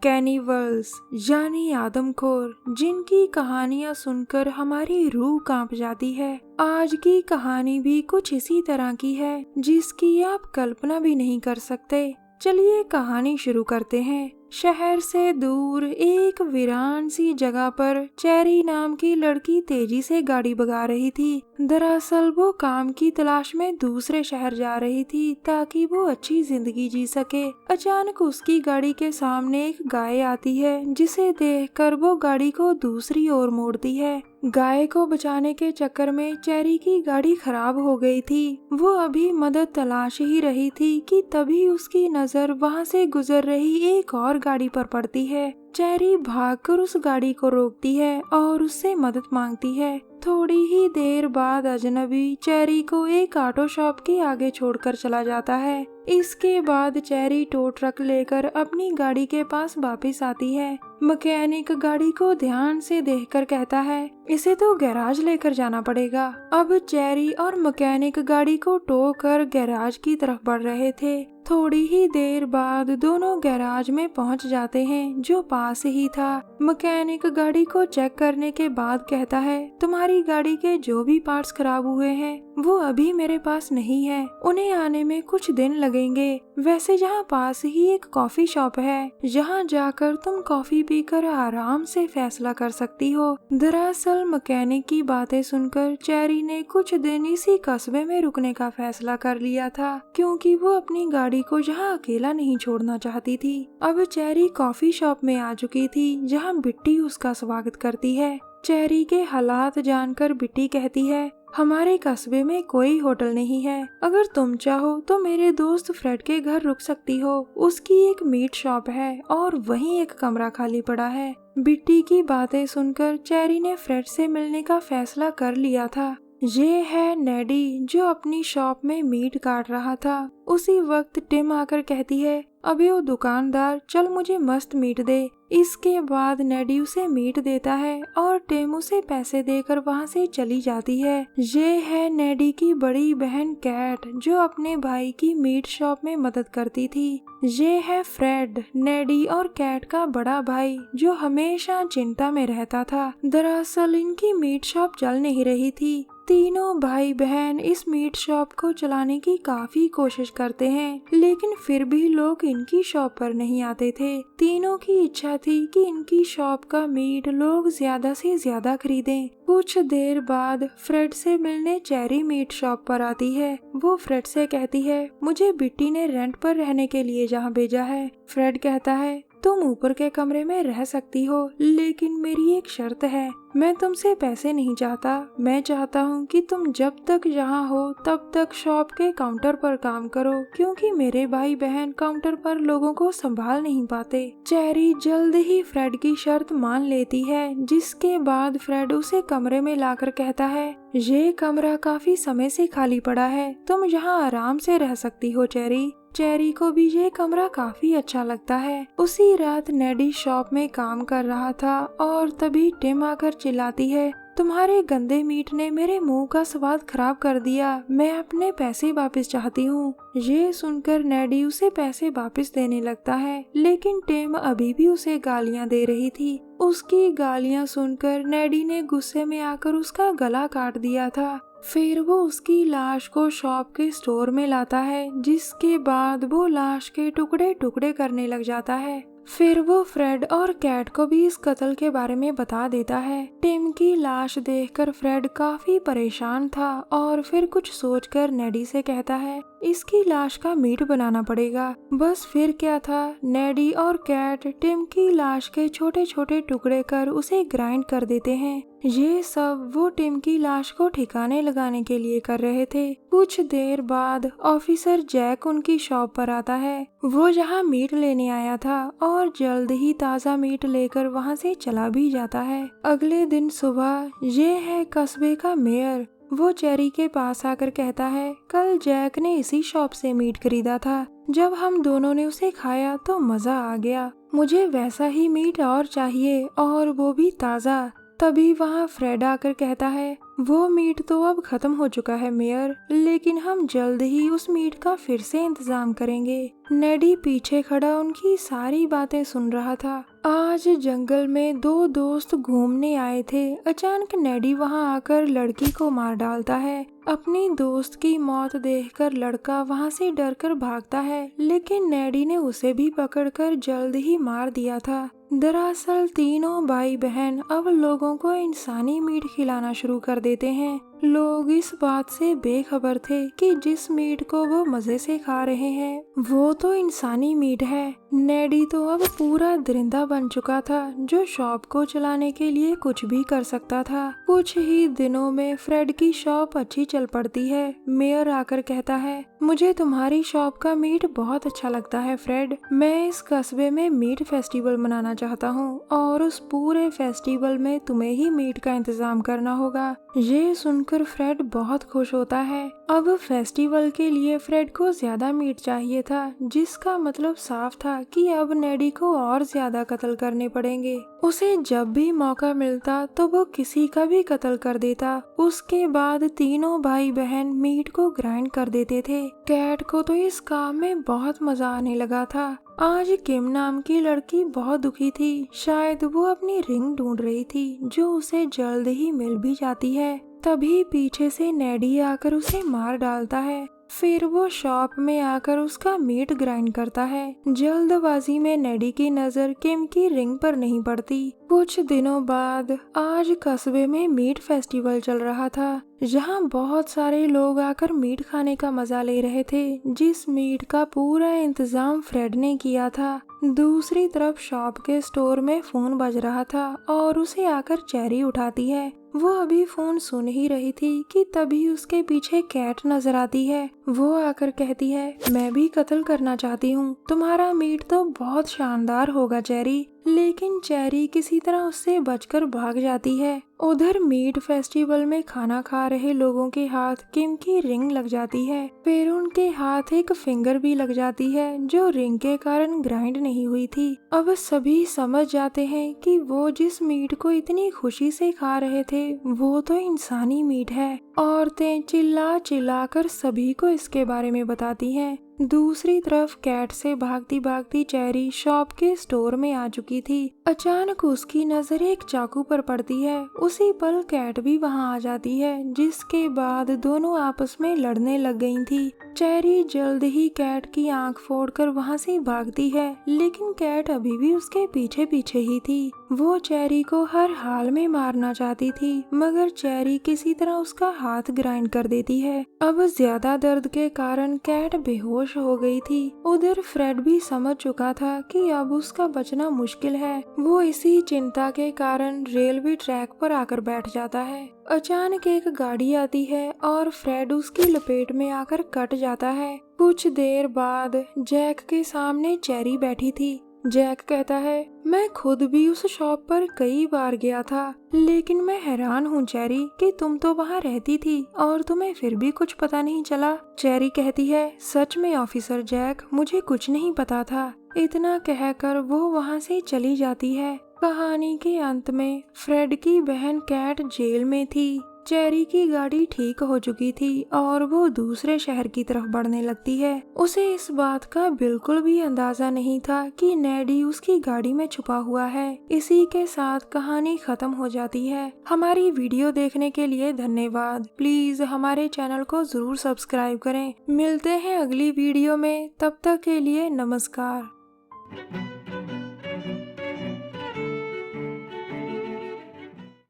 कैनिवल्स यानी आदमखोर, जिनकी कहानियां सुनकर हमारी रूह कांप जाती है। आज की कहानी भी कुछ इसी तरह की है, जिसकी आप कल्पना भी नहीं कर सकते। चलिए कहानी शुरू करते हैं। शहर से दूर एक वीरान सी जगह पर चेरी नाम की लड़की तेजी से गाड़ी भगा रही थी। दरअसल वो काम की तलाश में दूसरे शहर जा रही थी ताकि वो अच्छी जिंदगी जी सके। अचानक उसकी गाड़ी के सामने एक गाय आती है, जिसे देखकर वो गाड़ी को दूसरी ओर मोड़ती है। गाय को बचाने के चक्कर में चेरी की गाड़ी खराब हो गई थी। वो अभी मदद तलाश ही रही थी कि तभी उसकी नजर वहां से गुजर रही एक और गाड़ी पर पड़ती है। चेरी भागकर उस गाड़ी को रोकती है और उससे मदद मांगती है। थोड़ी ही देर बाद अजनबी चेरी को एक ऑटो शॉप के आगे छोड़कर चला जाता है। इसके बाद चेरी टो ट्रक लेकर अपनी गाड़ी के पास वापस आती है। मैकेनिक गाड़ी को ध्यान से देखकर कहता है, इसे तो गैराज लेकर जाना पड़ेगा। अब चेरी और मैकेनिक गाड़ी को टो कर गैराज की तरफ बढ़ रहे थे। थोड़ी ही देर बाद दोनों गैराज में पहुंच जाते हैं, जो पास ही था। मैकेनिक गाड़ी को चेक करने के बाद कहता है, तुम्हारी गाड़ी के जो भी पार्ट्स खराब हुए हैं वो अभी मेरे पास नहीं है, उन्हें आने में कुछ दिन लगेंगे। वैसे यहाँ पास ही एक कॉफी शॉप है, जहाँ जाकर तुम कॉफी पीकर आराम से फैसला कर सकती हो। दरअसल मैकेनिक की बातें सुनकर चेरी ने कुछ दिन इसी कस्बे में रुकने का फैसला कर लिया था, क्योंकि वो अपनी गाड़ी को यहाँ अकेला नहीं छोड़ना चाहती थी। अब चेरी कॉफी शॉप में आ चुकी थी, जहाँ बिट्टी उसका स्वागत करती है। चेरी के हालात जानकर बिट्टी कहती है, हमारे कस्बे में कोई होटल नहीं है, अगर तुम चाहो तो मेरे दोस्त फ्रेड के घर रुक सकती हो। उसकी एक मीट शॉप है और वहीं एक कमरा खाली पड़ा है। बिट्टी की बातें सुनकर चेरी ने फ्रेड से मिलने का फैसला कर लिया था। ये है नेडी, जो अपनी शॉप में मीट काट रहा था। उसी वक्त टिम आकर कहती है, अबे ओ दुकानदार, चल मुझे मस्त मीट दे। इसके बाद नेडी उसे मीट देता है और टिम उसे पैसे देकर वहां से चली जाती है। ये है नेडी की बड़ी बहन कैट, जो अपने भाई की मीट शॉप में मदद करती थी। ये है फ्रेड, नेडी और कैट का बड़ा भाई, जो हमेशा चिंता में रहता था। दरअसल इनकी मीट शॉप चल नहीं रही थी। तीनों भाई बहन इस मीट शॉप को चलाने की काफी कोशिश करते हैं, लेकिन फिर भी लोग इनकी शॉप पर नहीं आते थे। तीनों की इच्छा थी कि इनकी शॉप का मीट लोग ज्यादा से ज्यादा खरीदें। कुछ देर बाद फ्रेड से मिलने चेरी मीट शॉप पर आती है। वो फ्रेड से कहती है, मुझे बिट्टी ने रेंट पर रहने के लिए जहाँ भेजा है। फ्रेड कहता है, तुम ऊपर के कमरे में रह सकती हो, लेकिन मेरी एक शर्त है। मैं तुमसे पैसे नहीं चाहता, मैं चाहता हूँ कि तुम जब तक यहाँ हो तब तक शॉप के काउंटर पर काम करो, क्योंकि मेरे भाई बहन काउंटर पर लोगों को संभाल नहीं पाते। चेरी जल्द ही फ्रेड की शर्त मान लेती है, जिसके बाद फ्रेड उसे कमरे में लाकर कहता है, ये कमरा काफी समय से खाली पड़ा है, तुम यहाँ आराम से रह सकती हो चेरी। चेरी को भी ये कमरा काफी अच्छा लगता है। उसी रात नेडी शॉप में काम कर रहा था और तभी टिम आकर चिल्लाती है, तुम्हारे गंदे मीट ने मेरे मुंह का स्वाद खराब कर दिया, मैं अपने पैसे वापस चाहती हूँ। ये सुनकर नेडी उसे पैसे वापस देने लगता है, लेकिन टिम अभी भी उसे गालियाँ दे रही थी। उसकी गालियाँ सुनकर नेडी ने गुस्से में आकर उसका गला काट दिया था। फिर वो उसकी लाश को शॉप के स्टोर में लाता है, जिसके बाद वो लाश के टुकड़े टुकड़े करने लग जाता है। फिर वो फ्रेड और कैट को भी इस कत्ल के बारे में बता देता है। टिम की लाश देखकर फ्रेड काफी परेशान था और फिर कुछ सोचकर नेडी से कहता है, इसकी लाश का मीट बनाना पड़ेगा। बस फिर क्या था, नेडी और कैट टिम की लाश के छोटे छोटे टुकड़े कर उसे ग्राइंड कर देते हैं। ये सब वो टिम की लाश को ठिकाने लगाने के लिए कर रहे थे। कुछ देर बाद ऑफिसर जैक उनकी शॉप पर आता है। वो जहाँ मीट लेने आया था और जल्द ही ताज़ा मीट लेकर वहाँ से चला भी जाता है। अगले दिन सुबह ये है कस्बे का मेयर। वो चेरी के पास आकर कहता है, कल जैक ने इसी शॉप से मीट खरीदा था। जब हम दोनों ने उसे खाया तो मजा आ गया। मुझे वैसा ही मीट और चाहिए, और वो भी ताज़ा। तभी वहाँ फ्रेड आकर कहता है, वो मीट तो अब खत्म हो चुका है मेयर, लेकिन हम जल्द ही उस मीट का फिर से इंतजाम करेंगे। नेडी पीछे खड़ा उनकी सारी बातें सुन रहा था। आज जंगल में दो दोस्त घूमने आए थे। अचानक नेडी वहां आकर लड़की को मार डालता है। अपनी दोस्त की मौत देखकर लड़का वहां से डरकर भागता है, लेकिन नेडी ने उसे भी पकड़कर जल्द ही मार दिया था। दरअसल तीनों भाई बहन अब लोगों को इंसानी मीट खिलाना शुरू कर देते हैं। लोग इस बात से बेखबर थे कि जिस मीट को वो मजे से खा रहे हैं वो तो इंसानी मीट है। नेडी तो अब पूरा दरिंदा बन चुका था, जो शॉप को चलाने के लिए कुछ भी कर सकता था। कुछ ही दिनों में फ्रेड की शॉप अच्छी चल पड़ती है। मेयर आकर कहता है, मुझे तुम्हारी शॉप का मीट बहुत अच्छा लगता है फ्रेड। मैं इस कस्बे में मीट फेस्टिवल मनाना चाहता हूँ और उस पूरे फेस्टिवल में तुम्हें ही मीट का इंतजाम करना होगा। ये सुनकर फ्रेड बहुत खुश होता है। अब फेस्टिवल के लिए फ्रेड को ज्यादा मीट चाहिए था, जिसका मतलब साफ था कि अब नेडी को और ज्यादा कत्ल करने पड़ेंगे। उसे जब भी मौका मिलता तो वो किसी का भी कत्ल कर देता। उसके बाद तीनों भाई बहन मीट को ग्राइंड कर देते थे। कैट को तो इस काम में बहुत मजा आने लगा था। आज किम नाम की लड़की बहुत दुखी थी। शायद वो अपनी रिंग ढूंढ रही थी, जो उसे जल्द ही मिल भी जाती है। तभी पीछे से नेडी आकर उसे मार डालता है। फिर वो शॉप में आकर उसका मीट ग्राइंड करता है। जल्दबाजी में नेडी की नजर किम की रिंग पर नहीं पड़ती। कुछ दिनों बाद आज कस्बे में मीट फेस्टिवल चल रहा था, जहां बहुत सारे लोग आकर मीट खाने का मजा ले रहे थे, जिस मीट का पूरा इंतजाम फ्रेड ने किया था। दूसरी तरफ शॉप के स्टोर में फोन बज रहा था और उसे आकर चेरी उठाती है। वो अभी फोन सुन ही रही थी कि तभी उसके पीछे कैट नजर आती है। वो आकर कहती है, मैं भी कत्ल करना चाहती हूँ। तुम्हारा मीट तो बहुत शानदार होगा चेरी। लेकिन चेरी किसी तरह उससे बचकर भाग जाती है। उधर मीट फेस्टिवल में खाना खा रहे लोगों के हाथ किम की रिंग लग जाती है। फिर उनके हाथ एक फिंगर भी लग जाती है, जो रिंग के कारण ग्राइंड नहीं हुई थी। अब सभी समझ जाते हैं कि वो जिस मीट को इतनी खुशी से खा रहे थे वो तो इंसानी मीट है। औरतें चिल्ला चिल्ला कर सभी को इसके बारे में बताती हैं। दूसरी तरफ कैट से भागती भागती चेरी शॉप के स्टोर में आ चुकी थी। अचानक उसकी नजर एक चाकू पर पड़ती है। उसी पल कैट भी वहां आ जाती है, जिसके बाद दोनों आपस में लड़ने लग गई थी। चेरी जल्द ही कैट की आंख फोड़कर वहां से भागती है, लेकिन कैट अभी भी उसके पीछे पीछे ही थी। वो चेरी को हर हाल में मारना चाहती थी, मगर चेरी किसी तरह उसका हाथ ग्राइंड कर देती है। अब ज्यादा दर्द के कारण कैट बेहोश हो गई थी। उधर फ्रेड भी समझ चुका था कि अब उसका बचना मुश्किल है। वो इसी चिंता के कारण रेलवे ट्रैक पर आकर बैठ जाता है। अचानक एक गाड़ी आती है और फ्रेड उसकी लपेट में आकर कट जाता है। कुछ देर बाद जैक के सामने चेरी बैठी थी। जैक कहता है, मैं खुद भी उस शॉप पर कई बार गया था, लेकिन मैं हैरान हूँ चेरी कि तुम तो वहाँ रहती थी और तुम्हें फिर भी कुछ पता नहीं चला। चेरी कहती है, सच में ऑफिसर जैक, मुझे कुछ नहीं पता था। इतना कहकर वो वहाँ से चली जाती है। कहानी के अंत में फ्रेड की बहन कैट जेल में थी। चेरी की गाड़ी ठीक हो चुकी थी और वो दूसरे शहर की तरफ बढ़ने लगती है। उसे इस बात का बिल्कुल भी अंदाजा नहीं था कि नेडी उसकी गाड़ी में छुपा हुआ है। इसी के साथ कहानी खत्म हो जाती है। हमारी वीडियो देखने के लिए धन्यवाद। प्लीज हमारे चैनल को जरूर सब्सक्राइब करें। मिलते हैं अगली वीडियो में, तब तक के लिए नमस्कार।